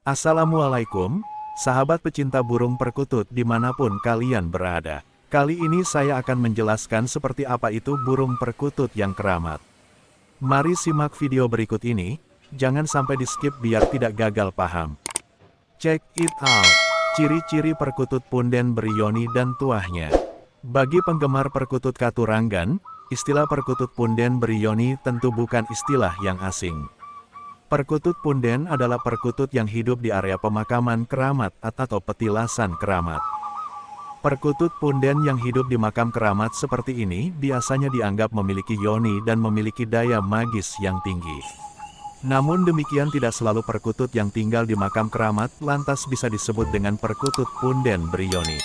Assalamualaikum, sahabat pecinta burung perkutut dimanapun kalian berada. Kali ini saya akan menjelaskan seperti apa itu burung perkutut yang keramat. Mari simak video berikut ini, jangan sampai di skip biar tidak gagal paham. Check it out, ciri-ciri perkutut punden berioni dan tuahnya. Bagi penggemar perkutut Katurangan, istilah perkutut punden berioni tentu bukan istilah yang asing. Perkutut punden adalah perkutut yang hidup di area pemakaman keramat atau petilasan keramat. Perkutut punden yang hidup di makam keramat seperti ini biasanya dianggap memiliki yoni dan memiliki daya magis yang tinggi. Namun demikian tidak selalu perkutut yang tinggal di makam keramat lantas bisa disebut dengan perkutut punden berioni.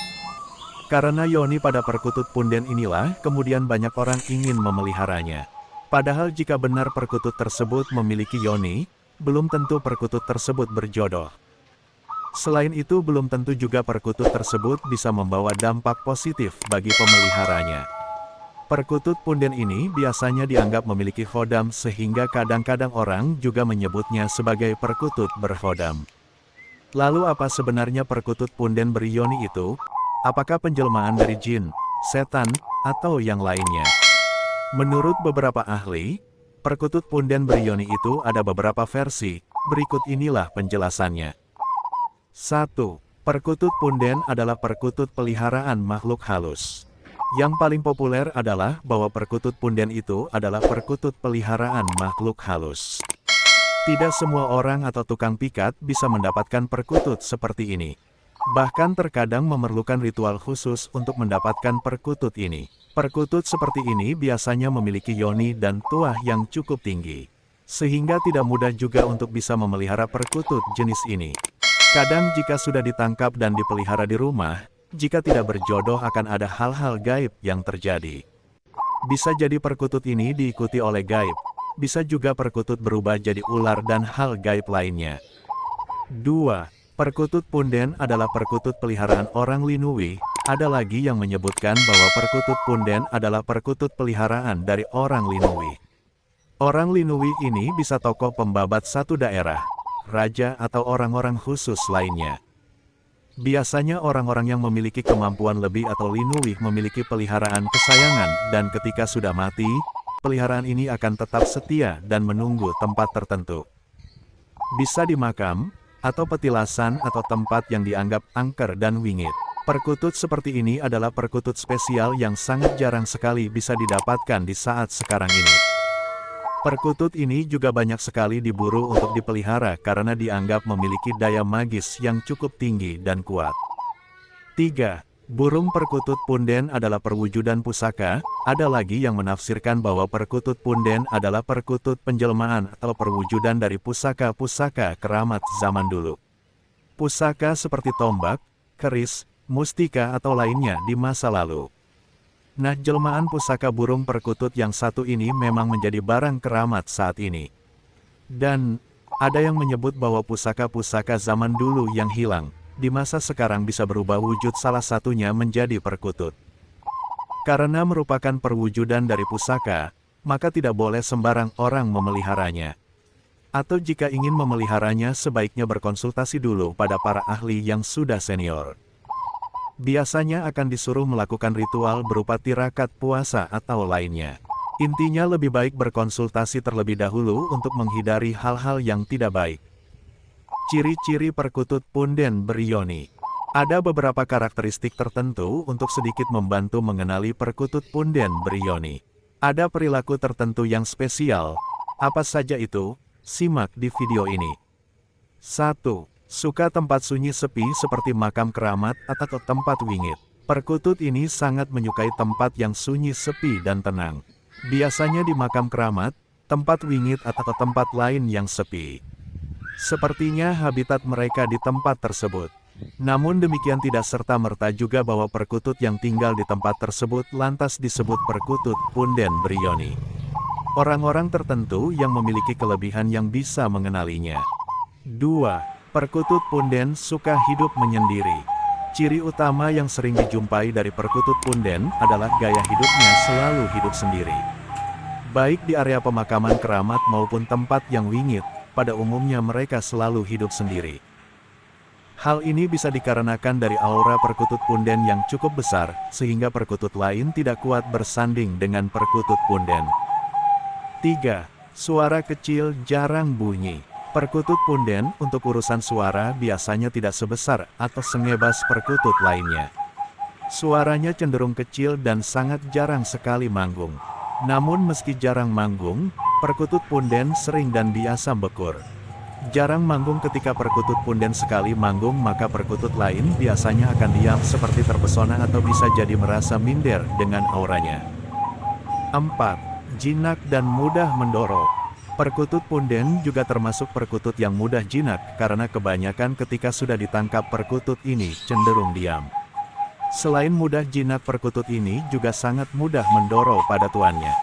Karena yoni pada perkutut punden inilah kemudian banyak orang ingin memeliharanya. Padahal jika benar perkutut tersebut memiliki yoni, belum tentu perkutut tersebut berjodoh. Selain itu belum tentu juga perkutut tersebut bisa membawa dampak positif bagi pemeliharanya. Perkutut punden ini biasanya dianggap memiliki khodam sehingga kadang-kadang orang juga menyebutnya sebagai perkutut berkhodam. Lalu apa sebenarnya perkutut punden berioni itu? Apakah penjelmaan dari jin, setan, atau yang lainnya? Menurut beberapa ahli, perkutut punden berioni itu ada beberapa versi, berikut inilah penjelasannya. 1. Perkutut punden adalah perkutut peliharaan makhluk halus. Yang paling populer adalah bahwa perkutut punden itu adalah perkutut peliharaan makhluk halus. Tidak semua orang atau tukang pikat bisa mendapatkan perkutut seperti ini. Bahkan terkadang memerlukan ritual khusus untuk mendapatkan perkutut ini. Perkutut seperti ini biasanya memiliki yoni dan tuah yang cukup tinggi. Sehingga tidak mudah juga untuk bisa memelihara perkutut jenis ini. Kadang jika sudah ditangkap dan dipelihara di rumah, jika tidak berjodoh akan ada hal-hal gaib yang terjadi. Bisa jadi perkutut ini diikuti oleh gaib. Bisa juga perkutut berubah jadi ular dan hal gaib lainnya. 2. Perkutut punden adalah perkutut peliharaan orang Linui. Ada lagi yang menyebutkan bahwa perkutut punden adalah perkutut peliharaan dari orang Linui. Orang Linui ini bisa tokoh pembabat satu daerah, raja atau orang-orang khusus lainnya. Biasanya orang-orang yang memiliki kemampuan lebih atau Linui memiliki peliharaan kesayangan dan ketika sudah mati, peliharaan ini akan tetap setia dan menunggu tempat tertentu. Bisa di makam, atau petilasan atau tempat yang dianggap angker dan wingit. Perkutut seperti ini adalah perkutut spesial yang sangat jarang sekali bisa didapatkan di saat sekarang ini. Perkutut ini juga banyak sekali diburu untuk dipelihara karena dianggap memiliki daya magis yang cukup tinggi dan kuat. 3. Burung perkutut punden adalah perwujudan pusaka. Ada lagi yang menafsirkan bahwa perkutut punden adalah perkutut penjelmaan atau perwujudan dari pusaka-pusaka keramat zaman dulu. Pusaka seperti tombak, keris, mustika atau lainnya di masa lalu. Nah, jelmaan pusaka burung perkutut yang satu ini memang menjadi barang keramat saat ini. Dan, ada yang menyebut bahwa pusaka-pusaka zaman dulu yang hilang, di masa sekarang bisa berubah wujud salah satunya menjadi perkutut. Karena merupakan perwujudan dari pusaka, maka tidak boleh sembarang orang memeliharanya. Atau jika ingin memeliharanya sebaiknya berkonsultasi dulu pada para ahli yang sudah senior. Biasanya akan disuruh melakukan ritual berupa tirakat puasa atau lainnya. Intinya lebih baik berkonsultasi terlebih dahulu untuk menghindari hal-hal yang tidak baik. Ciri-ciri perkutut punden berioni. Ada beberapa karakteristik tertentu untuk sedikit membantu mengenali perkutut punden berioni. Ada perilaku tertentu yang spesial. Apa saja itu? Simak di video ini. 1. Suka tempat sunyi sepi seperti makam keramat atau tempat wingit. Perkutut ini sangat menyukai tempat yang sunyi sepi dan tenang. Biasanya di makam keramat, tempat wingit atau tempat lain yang sepi. Sepertinya habitat mereka di tempat tersebut. Namun demikian tidak serta-merta juga bahwa perkutut yang tinggal di tempat tersebut lantas disebut perkutut punden berioni. Orang-orang tertentu yang memiliki kelebihan yang bisa mengenalinya. 2. Perkutut punden suka hidup menyendiri. Ciri utama yang sering dijumpai dari perkutut punden adalah gaya hidupnya selalu hidup sendiri. Baik di area pemakaman keramat maupun tempat yang wingit, pada umumnya mereka selalu hidup sendiri. Hal ini bisa dikarenakan dari aura perkutut punden yang cukup besar, sehingga perkutut lain tidak kuat bersanding dengan perkutut punden. 3. Suara kecil jarang bunyi. Perkutut punden untuk urusan suara biasanya tidak sebesar atau sengebas perkutut lainnya. Suaranya cenderung kecil dan sangat jarang sekali manggung. Namun meski jarang manggung, perkutut punden sering dan biasa bekur. Jarang manggung. Ketika perkutut punden sekali manggung, maka perkutut lain biasanya akan diam seperti terpesona atau bisa jadi merasa minder dengan auranya. 4. Jinak dan mudah mendorong. Perkutut punden juga termasuk perkutut yang mudah jinak karena kebanyakan ketika sudah ditangkap perkutut ini cenderung diam. Selain mudah jinak, perkutut ini juga sangat mudah mendorong pada tuannya.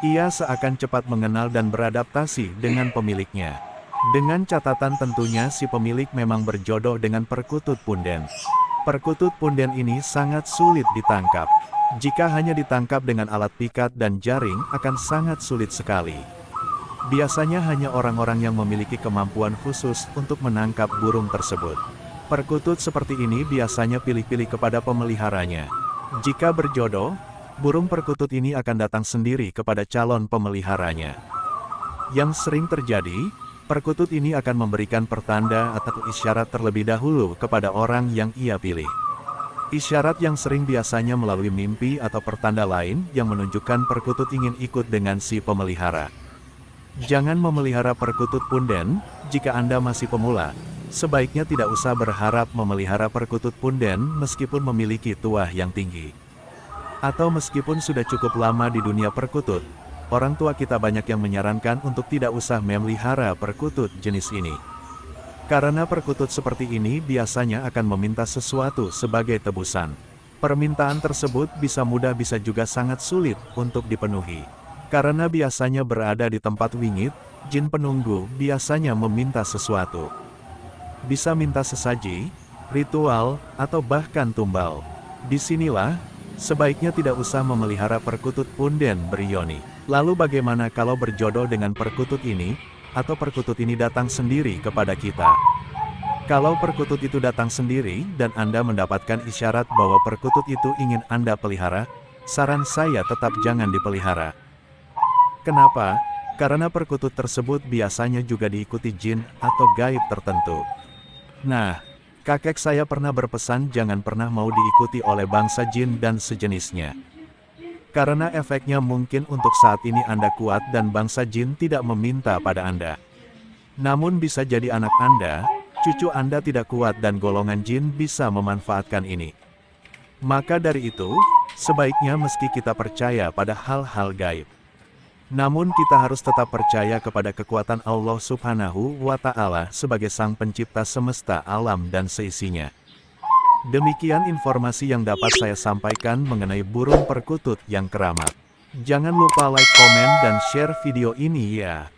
Ia seakan cepat mengenal dan beradaptasi dengan pemiliknya. Dengan catatan tentunya si pemilik memang berjodoh dengan perkutut punden. Perkutut punden ini sangat sulit ditangkap. Jika hanya ditangkap dengan alat pikat dan jaring akan sangat sulit sekali. Biasanya hanya orang-orang yang memiliki kemampuan khusus untuk menangkap burung tersebut. Perkutut seperti ini biasanya pilih-pilih kepada pemeliharanya. Jika berjodoh, burung perkutut ini akan datang sendiri kepada calon pemeliharanya. Yang sering terjadi, perkutut ini akan memberikan pertanda atau isyarat terlebih dahulu kepada orang yang ia pilih. Isyarat yang sering biasanya melalui mimpi atau pertanda lain yang menunjukkan perkutut ingin ikut dengan si pemelihara. Jangan memelihara perkutut punden jika Anda masih pemula. Sebaiknya tidak usah berharap memelihara perkutut punden meskipun memiliki tuah yang tinggi. Atau meskipun sudah cukup lama di dunia perkutut, orang tua kita banyak yang menyarankan untuk tidak usah memelihara perkutut jenis ini. Karena perkutut seperti ini biasanya akan meminta sesuatu sebagai tebusan. Permintaan tersebut bisa mudah bisa juga sangat sulit untuk dipenuhi. Karena biasanya berada di tempat wingit, jin penunggu biasanya meminta sesuatu. Bisa minta sesaji, ritual, atau bahkan tumbal. Disinilah, sebaiknya tidak usah memelihara perkutut punden berioni. Lalu bagaimana kalau berjodoh dengan perkutut ini, atau perkutut ini datang sendiri kepada kita? Kalau perkutut itu datang sendiri, dan Anda mendapatkan isyarat bahwa perkutut itu ingin Anda pelihara, saran saya tetap jangan dipelihara. Kenapa? Karena perkutut tersebut biasanya juga diikuti jin atau gaib tertentu. Nah, kakek saya pernah berpesan jangan pernah mau diikuti oleh bangsa jin dan sejenisnya. Karena efeknya mungkin untuk saat ini Anda kuat dan bangsa jin tidak meminta pada Anda. Namun bisa jadi anak Anda, cucu Anda tidak kuat dan golongan jin bisa memanfaatkan ini. Maka dari itu, sebaiknya meski kita percaya pada hal-hal gaib, namun kita harus tetap percaya kepada kekuatan Allah Subhanahu wa Ta'ala sebagai Sang Pencipta semesta alam dan seisinya. Demikian informasi yang dapat saya sampaikan mengenai burung perkutut yang keramat. Jangan lupa like, komen, dan share video ini ya.